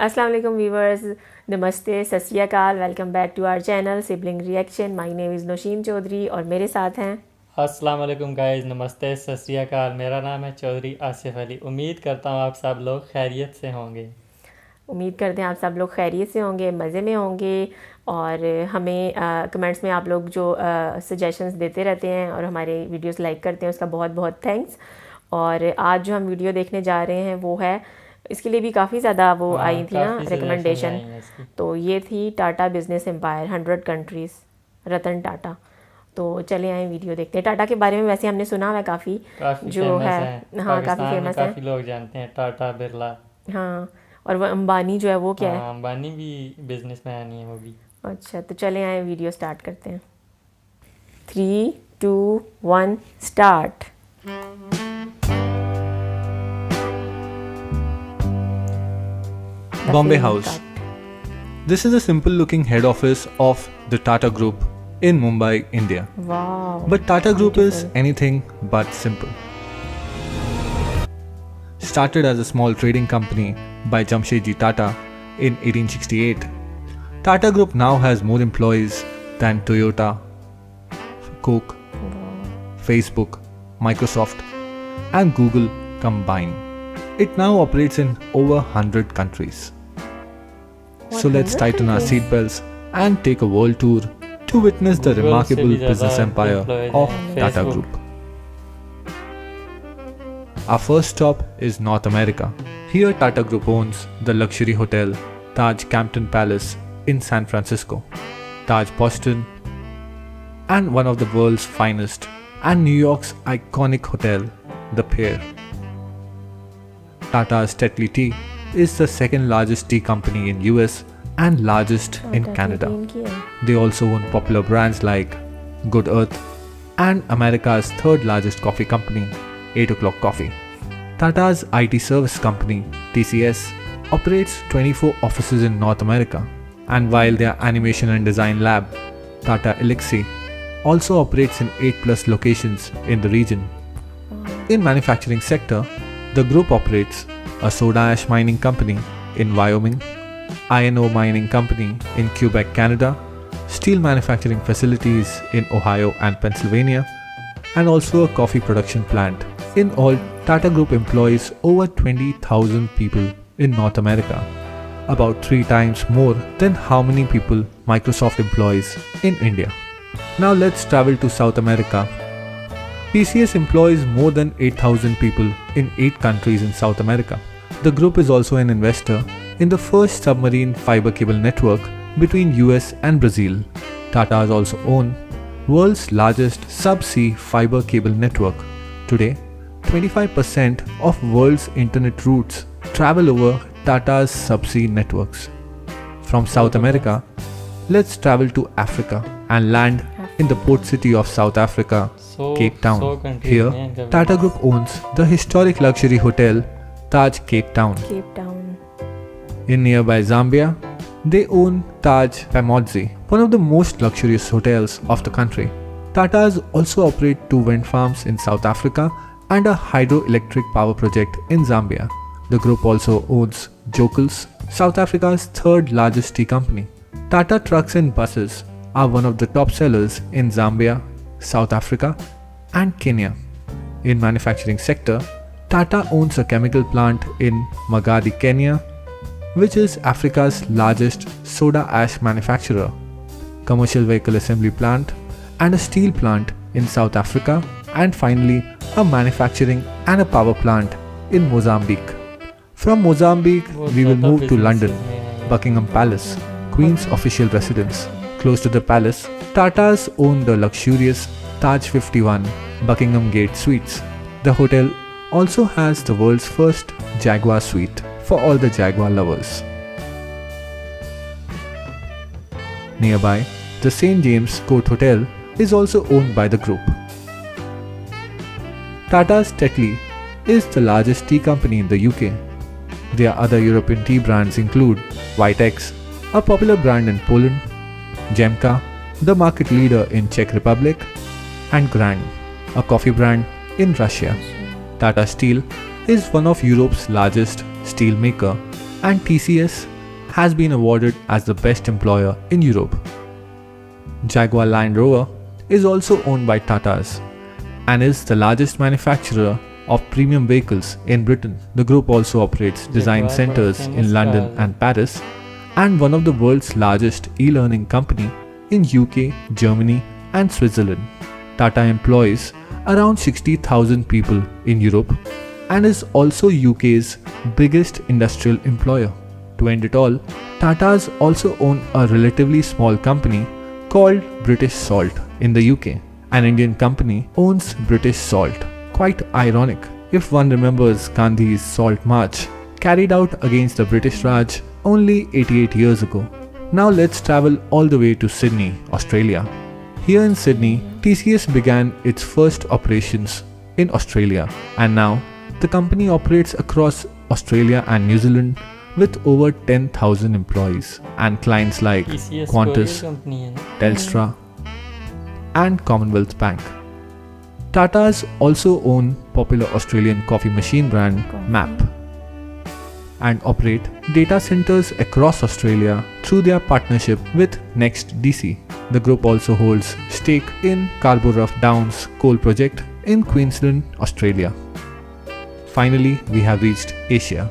अस्सलाम वालेकुम व्यूवर्स, नमस्ते, सत श्री अकाल। Welcome back to our channel sibling reaction. My name is Nausheen Chaudhary और मेरे साथ हैं अस्सलाम वालेकुम गाइस, नमस्ते, सत श्री अकाल। मेरा नाम है चौधरी आसिफ अली। उम्मीद करता हूँ आप सब लोग खैरियत से होंगे। उम्मीद करते हैं आप सब लोग खैरियत से होंगे, मज़े में होंगे और हमें कमेंट्स में आप लोग जो सजेशंस देते रहते हैं और हमारे वीडियोस लाइक करते हैं उसका बहुत बहुत थैंक्स। और आज जो हम वीडियो देखने जा रहे हैं वो है, इसके लिए भी काफ़ी ज़्यादा वो आई थी ना काफ़ी सजेशंस रिकमेंडेशन। आई हैं इसकी। तो ये थी Tata business empire 100 countries, Ratan Tata. तो चले आए वीडियो देखते हैं। टाटा के बारे में वैसे हमने सुना हुआ है काफ़ी, काफ़ी जो फेमस है हैं हाँ काफ़ी पाकिस्तान में, फेमस है। काफ़ी लोग जानते हैं टाटा बिरला। हाँ, और वो अंबानी जो है वो क्या है। हाँ, अंबानी भी बिजनेसमैन ही है वो भी। अच्छा, तो चले आए वीडियो स्टार्ट करते हैं। 3, 2, 1 start. Bombay House. This is a simple looking head office of the Tata Group in Mumbai, India. वाह, But Tata Group is anything but simple. Started as a small trading company by Jamshedji Tata in 1868, Tata Group now has more employees than Toyota, Coke, Facebook, Microsoft, and Google combined. It now operates in over 100 countries. So let's 100 tighten our countries? seatbelts and take a world tour to witness the Google remarkable से भी business ज़्यादा empire employees of हैं, Tata Facebook. Group. Our first stop is North America. Here Tata Group owns the luxury hotel Taj Campton Palace in San Francisco, Taj Boston, and one of the world's finest and New York's iconic hotel, The Pierre. Tata's Tetley Tea is the second largest tea company in US and largest in Tata Canada. की इनकी है। They also own popular brands like Good Earth and America's third largest coffee company, 8 O'Clock Coffee. Tata's IT service company, TCS, operates 24 offices in North America. And while their animation and design lab, Tata Elixir, also operates in 8 plus locations in the region. In manufacturing sector, the group operates a soda ash mining company in Wyoming, iron ore mining company in Quebec, Canada, steel manufacturing facilities in Ohio and Pennsylvania, and also a coffee production plant. In all, Tata Group employs over 20,000 people in North America, about 3 times more than how many people Microsoft employs in India. Now let's travel to South America. TCS employs more than 8,000 people in 8 countries in South America. The group is also an investor in the first submarine fiber cable network between US and Brazil. Tata has also owned world's largest subsea fiber cable network. Today, 25% of world's internet routes travel over Tata's subsea networks. From South America, let's travel to Africa and land in the port city of South Africa, Cape Town. Here, Tata Group owns the historic luxury hotel Taj Cape Town. Cape Town. In nearby Zambia, they own Taj Pamodzi, one of the most luxurious hotels of the country. Tatas also operate 2 wind farms in South Africa and a hydroelectric power project in Zambia. The group also owns Jokels, South Africa's third largest tea company. Tata trucks and buses are one of the top sellers in Zambia, South Africa, and Kenya. In manufacturing sector, Tata owns a chemical plant in Magadi, Kenya, which is Africa's largest soda ash manufacturer, commercial vehicle assembly plant, and a steel plant in South Africa, and finally a manufacturing and a power plant in Mozambique. From Mozambique, we will move to London, Buckingham Palace, Queen's official residence. Close to the palace, Tatas own the luxurious Taj 51 Buckingham Gate Suites. The hotel also has the world's first Jaguar suite for all the Jaguar lovers. Nearby, the St. James Court Hotel is also owned by the group. Tata's Tetley is the largest tea company in the UK. Their other European tea brands include Vitex, a popular brand in Poland, Jemka, the market leader in Czech Republic, and Grand, a coffee brand in Russia. Tata Steel is one of Europe's largest steel maker and TCS has been awarded as the best employer in Europe. Jaguar Land Rover is also owned by Tatas and is the largest manufacturer of premium vehicles in Britain. The group also operates design centers in London and Paris and one of the world's largest e-learning company in UK, Germany and Switzerland. Tata employs around 60,000 people in Europe and is also UK's biggest industrial employer. To end it all, Tatas also own a relatively small company called British Salt in the UK. An Indian company owns British Salt. Quite ironic if one remembers Gandhi's Salt March carried out against the British Raj only 88 years ago. Now let's travel all the way to Sydney, Australia. Here in Sydney, TCS began its first operations in Australia and now the company operates across Australia and New Zealand with over 10,000 employees and clients like TCS Qantas, company है ना? Telstra and Commonwealth Bank. Tatas also own popular Australian coffee machine brand MAP and operate data centers across Australia through their partnership with NextDC. The group also holds stake in Scarborough Downs coal project in Queensland, Australia. Finally, we have reached Asia.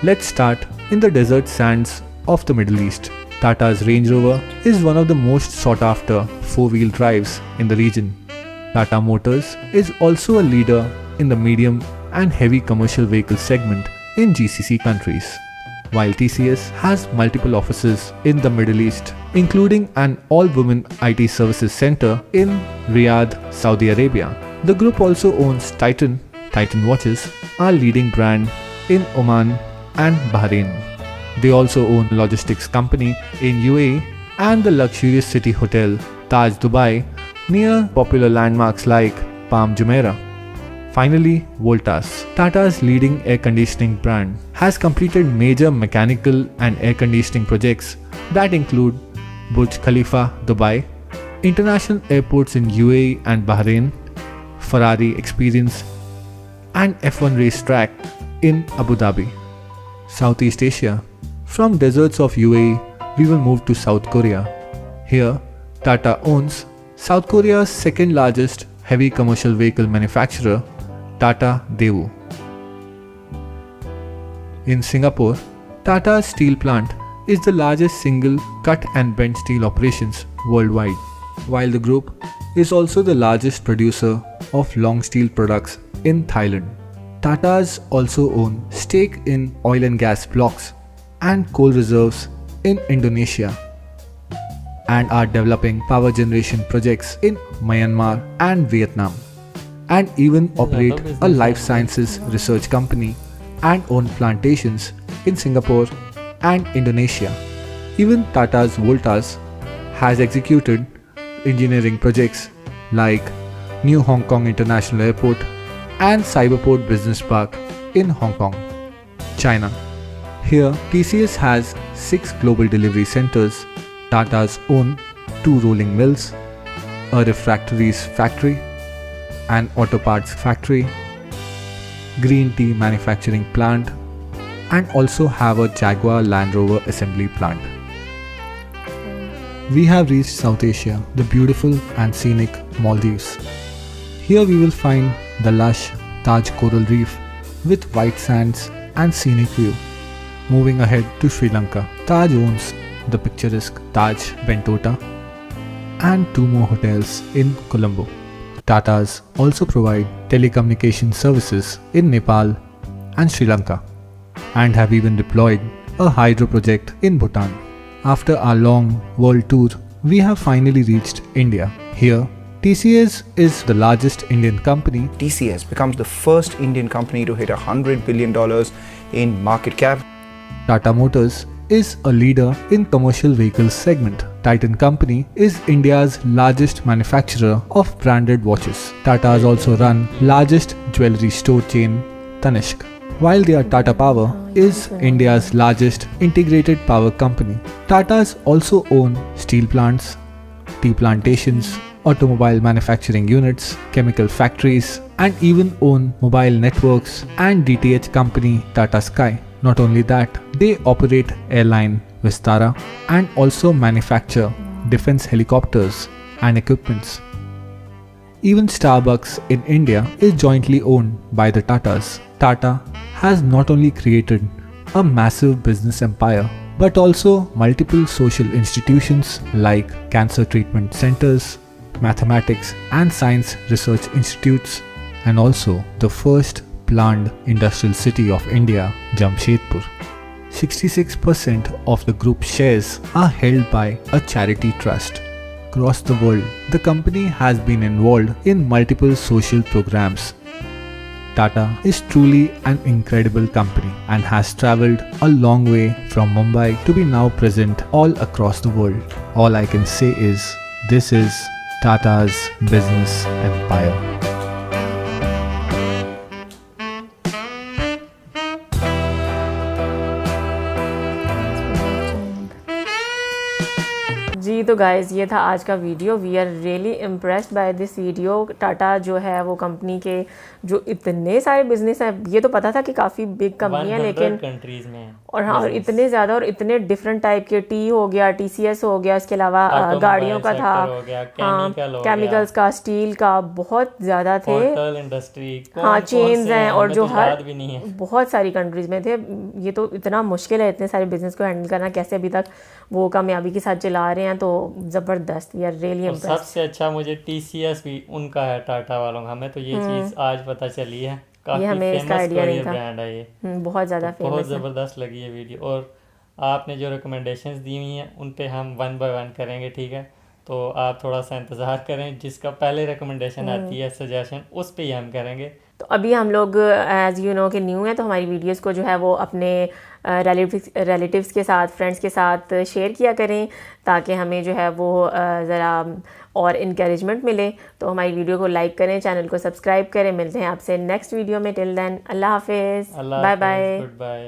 Let's start in the desert sands of the Middle East. Tata's Range Rover is one of the most sought after four-wheel drives in the region. Tata Motors is also a leader in the medium and heavy commercial vehicle segment in GCC countries, while TCS has multiple offices in the Middle East, including an all-women IT services center in Riyadh, Saudi Arabia. The group also owns Titan watches, a leading brand in Oman and Bahrain. They also own a logistics company in UAE and the luxurious city hotel Taj Dubai near popular landmarks like Palm Jumeirah. Finally, Voltas, Tata's leading air conditioning brand, has completed major mechanical and air conditioning projects that include Burj Khalifa, Dubai, international airports in UAE and Bahrain, Ferrari Experience, and F1 racetrack in Abu Dhabi. Southeast Asia. From deserts of UAE, we will move to South Korea. Here, Tata owns South Korea's second largest heavy commercial vehicle manufacturer, Tata Daewoo. In Singapore, Tata's steel plant is the largest single cut and bent steel operations worldwide, while the group is also the largest producer of long steel products in Thailand. Tatas also own stake in oil and gas blocks and coal reserves in Indonesia and are developing power generation projects in Myanmar and Vietnam, and even operate a life sciences research company and own plantations in Singapore and Indonesia. Even Tata's Voltas has executed engineering projects like New Hong Kong International Airport and Cyberport Business Park in Hong Kong, China. Here, TCS has 6 global delivery centers. Tata's own 2 rolling mills, a refractories factory, an auto parts factory, green tea manufacturing plant, and also have a Jaguar Land Rover assembly plant. We have reached South Asia, the beautiful and scenic Maldives. Here we will find the lush Taj Coral Reef with white sands and scenic view. Moving ahead to Sri Lanka, Taj owns the picturesque Taj Bentota and 2 more hotels in Colombo. Tatas also provide telecommunication services in Nepal and Sri Lanka and have even deployed a hydro project in Bhutan. After our long world tour, we have finally reached India. Here, TCS is the largest Indian company. TCS becomes the first Indian company to hit $100 billion in market cap. Tata Motors is a leader in commercial vehicles segment. Titan Company is India's largest manufacturer of branded watches. Tatas also run largest jewelry store chain Tanishq, while their Tata Power is India's largest integrated power company. Tatas also own steel plants, tea plantations, automobile manufacturing units, chemical factories, and even own mobile networks and DTH company Tata Sky. Not only that, they operate airline Vistara and also manufacture defense helicopters and equipments. Even Starbucks in India is jointly owned by the Tatas. Tata has not only created a massive business empire but also multiple social institutions like cancer treatment centers, mathematics and science research institutes, and also the first planned industrial city of India, Jamshedpur. 66% of the group's shares are held by a charity trust. Across the world, the company has been involved in multiple social programs. Tata is truly an incredible company and has traveled a long way from Mumbai to be now present all across the world. All I can say is, this is Tata's business empire. जी तो guys ये था आज का video. We are really impressed by this video. Tata जो है वो company के जो इतने सारे बिजनेस हैं, ये तो पता था कि काफ़ी बिग कंपनी है, लेकिन कंट्रीज में और हाँ, और इतने ज़्यादा और इतने डिफरेंट टाइप के, टी हो गया, TCS हो गया, इसके अलावा गाड़ियों का था, हाँ, केमिकल्स का, स्टील का, बहुत ज़्यादा थे, इंडस्ट्री, हाँ, चेन्स हैं, और जो हर भी नहीं है, बहुत सारी कंट्रीज में थे। ये तो इतना मुश्किल है इतने सारे बिजनेस को हैंडल करना, कैसे अभी तक वो कामयाबी के साथ चला रहे हैं, तो ज़बरदस्त। We are really impressed. सबसे अच्छा मुझे TCS भी उनका है, टाटा वालों का। हमें तो ये चीज़ आज पता चली है, काफी हमें इसका आइडिया नहीं था। ब्रांड है ये, बहुत ज़्यादा फेमस बहुत है। ज़बरदस्त लगी ये वीडियो। और आपने जो रिकमेंडेशंस दी हुई हैं उन पे हम 1 बाय 1 करेंगे, ठीक है? तो आप थोड़ा सा इंतज़ार करें, जिसका पहले रिकमेंडेशन आती है, सजेशन, उस पे ही हम करेंगे। तो अभी हम लोग एज़ यू नो कि न्यू हैं, तो हमारी वीडियोस को जो है वो अपने रिलेटिव्स के साथ, फ्रेंड्स के साथ शेयर किया करें, ताकि हमें जो है वो ज़रा और इनकरेजमेंट मिले। तो हमारी वीडियो को लाइक करें, चैनल को सब्सक्राइब करें। मिलते हैं आपसे नेक्स्ट वीडियो में। टिल देन, अल्लाह हाफिज़, बाय बाय। Good bye.